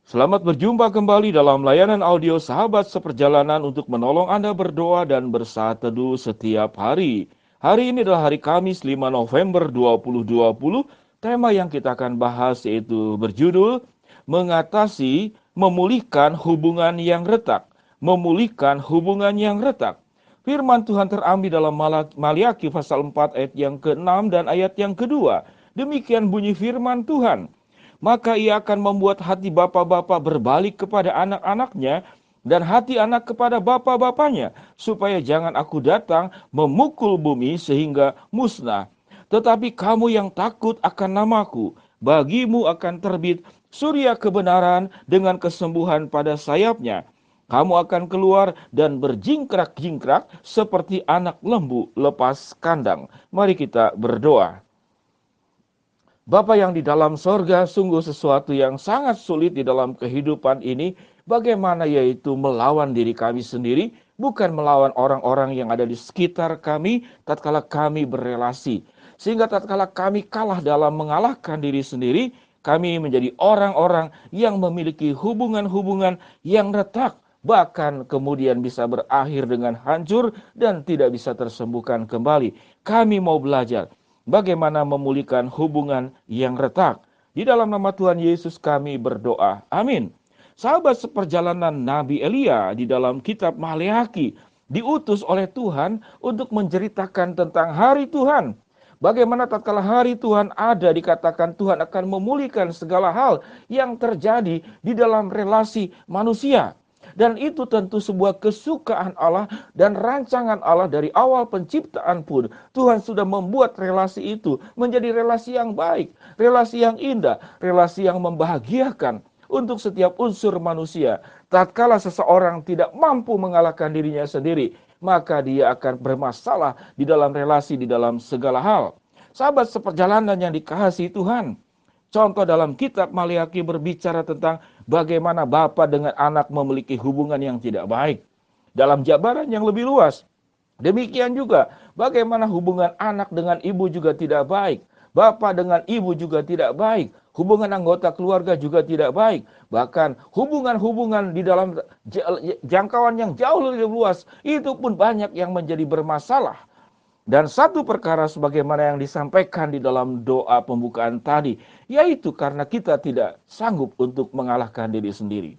Selamat berjumpa kembali dalam layanan audio Sahabat Seperjalanan untuk menolong Anda berdoa dan bersaat teduh setiap hari. Hari ini adalah hari Kamis 5 November 2020. Tema yang kita akan bahas yaitu berjudul Mengatasi Memulihkan Hubungan yang Retak. Memulihkan hubungan yang retak. Firman Tuhan terambil dalam Maliaki pasal 4 ayat yang ke-6 dan ayat yang kedua. Demikian bunyi firman Tuhan. Maka ia akan membuat hati bapak-bapak berbalik kepada anak-anaknya dan hati anak kepada bapak-bapaknya, supaya jangan aku datang memukul bumi sehingga musnah. Tetapi kamu yang takut akan namaku, bagimu akan terbit surya kebenaran dengan kesembuhan pada sayapnya. Kamu akan keluar dan berjingkrak-jingkrak seperti anak lembu lepas kandang. Mari kita berdoa. Bapa yang di dalam sorga, sungguh sesuatu yang sangat sulit di dalam kehidupan ini. Bagaimana yaitu melawan diri kami sendiri, bukan melawan orang-orang yang ada di sekitar kami, tatkala kami berrelasi. Sehingga tatkala kami kalah dalam mengalahkan diri sendiri, kami menjadi orang-orang yang memiliki hubungan-hubungan yang retak. Bahkan kemudian bisa berakhir dengan hancur dan tidak bisa tersembuhkan kembali. Kami mau belajar bagaimana memulihkan hubungan yang retak. Di dalam nama Tuhan Yesus kami berdoa. Amin. Sahabat seperjalanan Nabi Elia di dalam kitab Maleaki diutus oleh Tuhan untuk menceritakan tentang hari Tuhan. Bagaimana tatkala hari Tuhan ada, dikatakan Tuhan akan memulihkan segala hal yang terjadi di dalam relasi manusia. Dan itu tentu sebuah kesukaan Allah dan rancangan Allah dari awal penciptaan pun. Tuhan sudah membuat relasi itu menjadi relasi yang baik, relasi yang indah, relasi yang membahagiakan untuk setiap unsur manusia. Tatkala seseorang tidak mampu mengalahkan dirinya sendiri, maka dia akan bermasalah di dalam relasi, di dalam segala hal. Sahabat seperjalanan yang dikasihi Tuhan, contoh dalam kitab Maleaki berbicara tentang bagaimana bapa dengan anak memiliki hubungan yang tidak baik. Dalam jabaran yang lebih luas, demikian juga bagaimana hubungan anak dengan ibu juga tidak baik. Bapak dengan ibu juga tidak baik. Hubungan anggota keluarga juga tidak baik. Bahkan hubungan-hubungan di dalam jangkauan yang jauh lebih luas, itu pun banyak yang menjadi bermasalah. Dan satu perkara sebagaimana yang disampaikan di dalam doa pembukaan tadi, yaitu karena kita tidak sanggup untuk mengalahkan diri sendiri.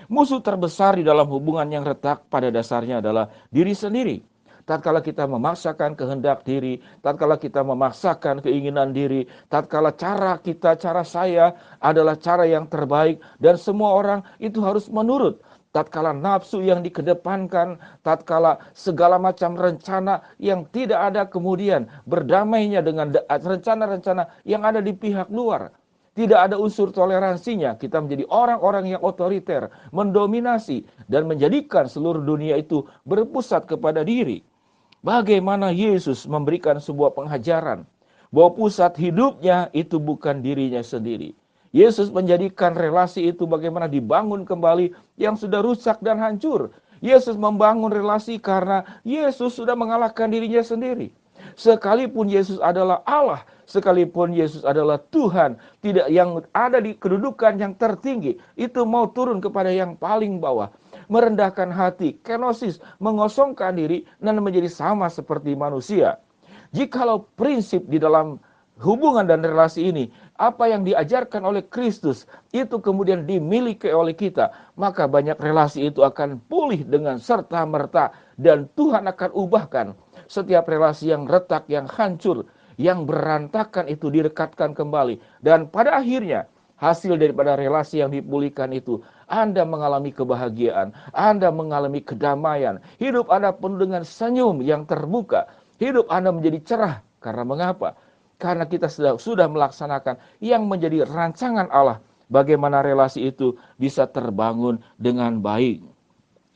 Musuh terbesar di dalam hubungan yang retak pada dasarnya adalah diri sendiri. Tatkala kita memaksakan kehendak diri, tatkala kita memaksakan keinginan diri, tatkala cara kita, cara saya adalah cara yang terbaik dan semua orang itu harus menurut. Tatkala nafsu yang dikedepankan, tatkala segala macam rencana yang tidak ada kemudian berdamainya dengan rencana-rencana yang ada di pihak luar. Tidak ada unsur toleransinya, kita menjadi orang-orang yang otoriter, mendominasi, dan menjadikan seluruh dunia itu berpusat kepada diri. Bagaimana Yesus memberikan sebuah pengajaran bahwa pusat hidupnya itu bukan dirinya sendiri. Yesus menjadikan relasi itu bagaimana dibangun kembali yang sudah rusak dan hancur. Yesus membangun relasi karena Yesus sudah mengalahkan dirinya sendiri. Sekalipun Yesus adalah Allah, sekalipun Yesus adalah Tuhan, tidak yang ada di kedudukan yang tertinggi, itu mau turun kepada yang paling bawah. Merendahkan hati, kenosis, mengosongkan diri, dan menjadi sama seperti manusia. Jikalau prinsip di dalam hubungan dan relasi ini, apa yang diajarkan oleh Kristus, itu kemudian dimiliki oleh kita, maka banyak relasi itu akan pulih dengan serta-merta, dan Tuhan akan ubahkan setiap relasi yang retak, yang hancur, yang berantakan itu direkatkan kembali. Dan pada akhirnya, hasil daripada relasi yang dipulihkan itu, Anda mengalami kebahagiaan, Anda mengalami kedamaian, hidup Anda penuh dengan senyum yang terbuka, hidup Anda menjadi cerah. Karena mengapa? Karena kita sudah melaksanakan yang menjadi rancangan Allah, bagaimana relasi itu bisa terbangun dengan baik.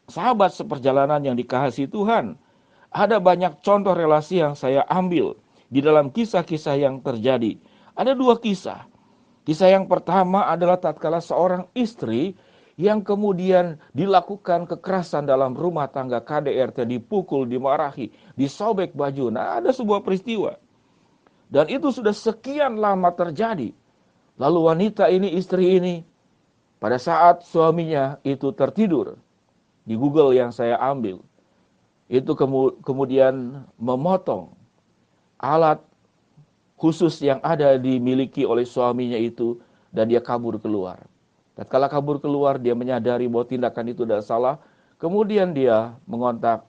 Sahabat seperjalanan yang dikasihi Tuhan, ada banyak contoh relasi yang saya ambil di dalam kisah-kisah yang terjadi. Ada dua kisah. Kisah yang pertama adalah tatkala seorang istri yang kemudian dilakukan kekerasan dalam rumah tangga, KDRT, dipukul, dimarahi, disobek baju. Nah, ada sebuah peristiwa. Dan itu sudah sekian lama terjadi. Lalu wanita ini, istri ini, Pada saat suaminya itu tertidur, di Google yang saya ambil, itu kemudian memotong alat khusus yang ada dimiliki oleh suaminya itu, dan dia kabur keluar. Tatkala kabur keluar, dia menyadari bahwa tindakan itu adalah salah. Kemudian dia mengontak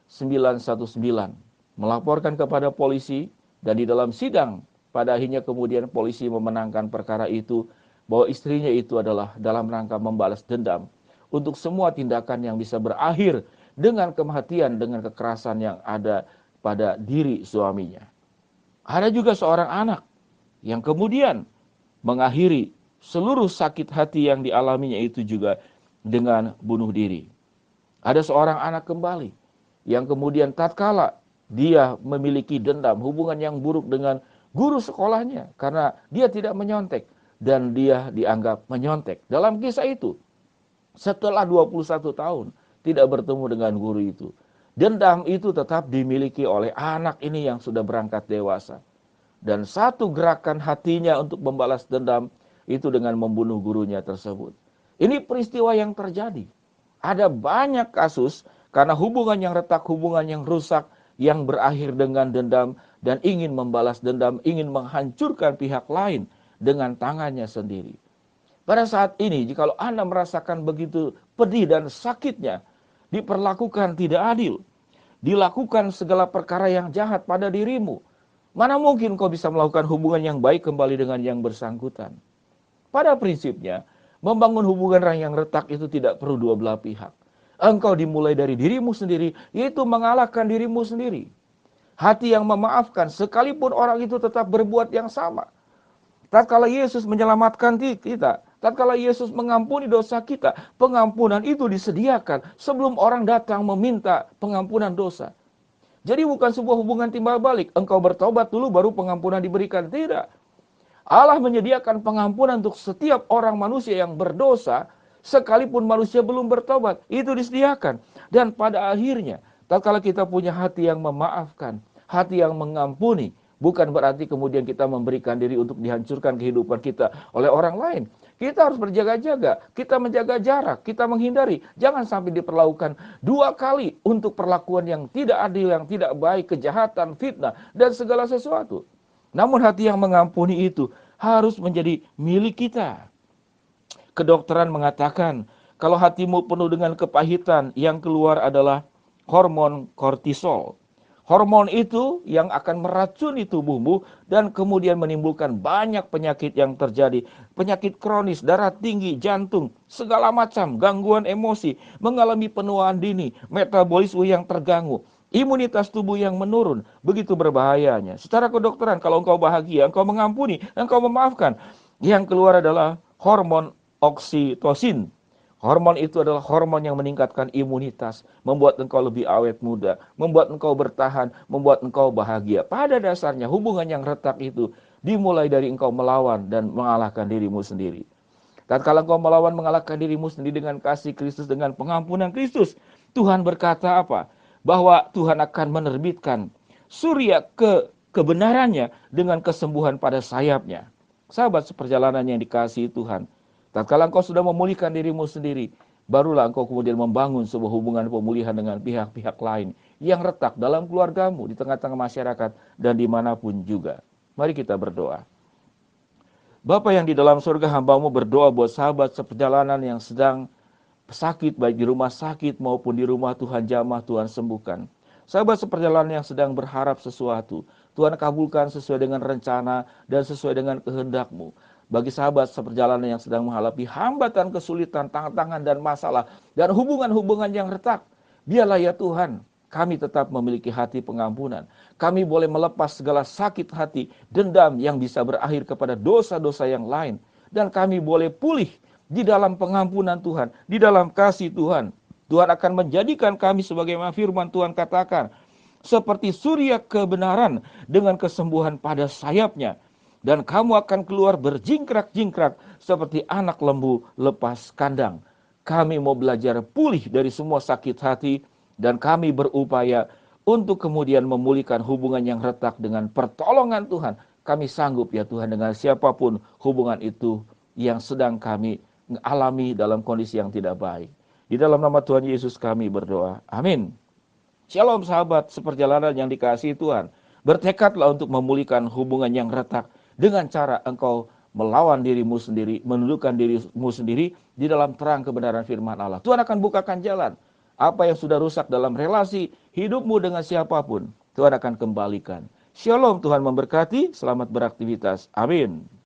911, melaporkan kepada polisi, dan di dalam sidang pada akhirnya kemudian polisi memenangkan perkara itu, bahwa istrinya itu adalah dalam rangka membalas dendam untuk semua tindakan yang bisa berakhir dengan kematian, dengan kekerasan yang ada pada diri suaminya. Ada juga seorang anak yang kemudian mengakhiri seluruh sakit hati yang dialaminya itu juga dengan bunuh diri. Ada seorang anak kembali yang kemudian tatkala dia memiliki dendam, hubungan yang buruk dengan guru sekolahnya karena dia tidak menyontek dan dia dianggap menyontek. Dalam kisah itu, setelah 21 tahun tidak bertemu dengan guru itu, dendam itu tetap dimiliki oleh anak ini yang sudah berangkat dewasa. Dan satu gerakan hatinya untuk membalas dendam itu dengan membunuh gurunya tersebut. Ini peristiwa yang terjadi. Ada banyak kasus karena hubungan yang retak, hubungan yang rusak, yang berakhir dengan dendam dan ingin membalas dendam, ingin menghancurkan pihak lain dengan tangannya sendiri. Pada saat ini, jikalau Anda merasakan begitu pedih dan sakitnya, diperlakukan tidak adil, dilakukan segala perkara yang jahat pada dirimu, mana mungkin kau bisa melakukan hubungan yang baik kembali dengan yang bersangkutan? Pada prinsipnya, membangun hubungan yang retak itu tidak perlu dua belah pihak. Engkau dimulai dari dirimu sendiri, yaitu mengalahkan dirimu sendiri. Hati yang memaafkan, sekalipun orang itu tetap berbuat yang sama. Tatkala Yesus menyelamatkan kita, tatkala Yesus mengampuni dosa kita, pengampunan itu disediakan sebelum orang datang meminta pengampunan dosa. Jadi bukan sebuah hubungan timbal balik, engkau bertobat dulu baru pengampunan diberikan. Tidak. Allah menyediakan pengampunan untuk setiap orang manusia yang berdosa, sekalipun manusia belum bertobat, itu disediakan. Dan pada akhirnya, tatkala kita punya hati yang memaafkan, hati yang mengampuni, bukan berarti kemudian kita memberikan diri untuk dihancurkan kehidupan kita oleh orang lain. Kita harus berjaga-jaga, kita menjaga jarak, kita menghindari. Jangan sampai diperlakukan dua kali untuk perlakuan yang tidak adil, yang tidak baik, kejahatan, fitnah, dan segala sesuatu. Namun hati yang mengampuni itu harus menjadi milik kita. Kedokteran mengatakan, kalau hatimu penuh dengan kepahitan, yang keluar adalah hormon kortisol. Hormon itu yang akan meracuni tubuhmu dan kemudian menimbulkan banyak penyakit yang terjadi. Penyakit kronis, darah tinggi, jantung, segala macam, gangguan emosi, mengalami penuaan dini, metabolisme yang terganggu, imunitas tubuh yang menurun. Begitu berbahayanya. Secara kedokteran, kalau engkau bahagia, engkau mengampuni, engkau memaafkan, yang keluar adalah hormon oksitosin. Hormon itu adalah hormon yang meningkatkan imunitas, membuat engkau lebih awet muda, membuat engkau bertahan, membuat engkau bahagia. Pada dasarnya hubungan yang retak itu dimulai dari engkau melawan dan mengalahkan dirimu sendiri. Tatkala engkau melawan mengalahkan dirimu sendiri dengan kasih Kristus, dengan pengampunan Kristus, Tuhan berkata apa? Bahwa Tuhan akan menerbitkan surya kebenarannya dengan kesembuhan pada sayapnya. Sahabat seperjalanan yang dikasihi Tuhan, tatkala engkau sudah memulihkan dirimu sendiri, barulah engkau kemudian membangun sebuah hubungan pemulihan dengan pihak-pihak lain yang retak dalam keluargamu, di tengah-tengah masyarakat, dan dimanapun juga. Mari kita berdoa. Bapa yang di dalam surga, hamba-Mu berdoa buat sahabat seperjalanan yang sedang sakit, baik di rumah sakit maupun di rumah Tuhan jamah, Tuhan sembuhkan. Sahabat seperjalanan yang sedang berharap sesuatu, Tuhan kabulkan sesuai dengan rencana dan sesuai dengan kehendak-Mu. Bagi sahabat seperjalanan yang sedang menghadapi hambatan, kesulitan, tantangan dan masalah, dan hubungan-hubungan yang retak, biarlah ya Tuhan, kami tetap memiliki hati pengampunan. Kami boleh melepas segala sakit hati, dendam yang bisa berakhir kepada dosa-dosa yang lain. Dan kami boleh pulih di dalam pengampunan Tuhan, di dalam kasih Tuhan. Tuhan akan menjadikan kami sebagaimana firman Tuhan katakan, seperti surya kebenaran dengan kesembuhan pada sayapnya. Dan kamu akan keluar berjingkrak-jingkrak seperti anak lembu lepas kandang. Kami mau belajar pulih dari semua sakit hati, dan kami berupaya untuk kemudian memulihkan hubungan yang retak dengan pertolongan Tuhan. Kami sanggup ya Tuhan dengan siapapun hubungan itu yang sedang kami mengalami dalam kondisi yang tidak baik. Di dalam nama Tuhan Yesus kami berdoa. Amin. Shalom sahabat seperjalanan yang dikasihi Tuhan. Bertekadlah untuk memulihkan hubungan yang retak dengan cara engkau melawan dirimu sendiri, menundukkan dirimu sendiri di dalam terang kebenaran firman Allah. Tuhan akan bukakan jalan. Apa yang sudah rusak dalam relasi hidupmu dengan siapapun, Tuhan akan kembalikan. Shalom, Tuhan memberkati. Selamat beraktivitas. Amin.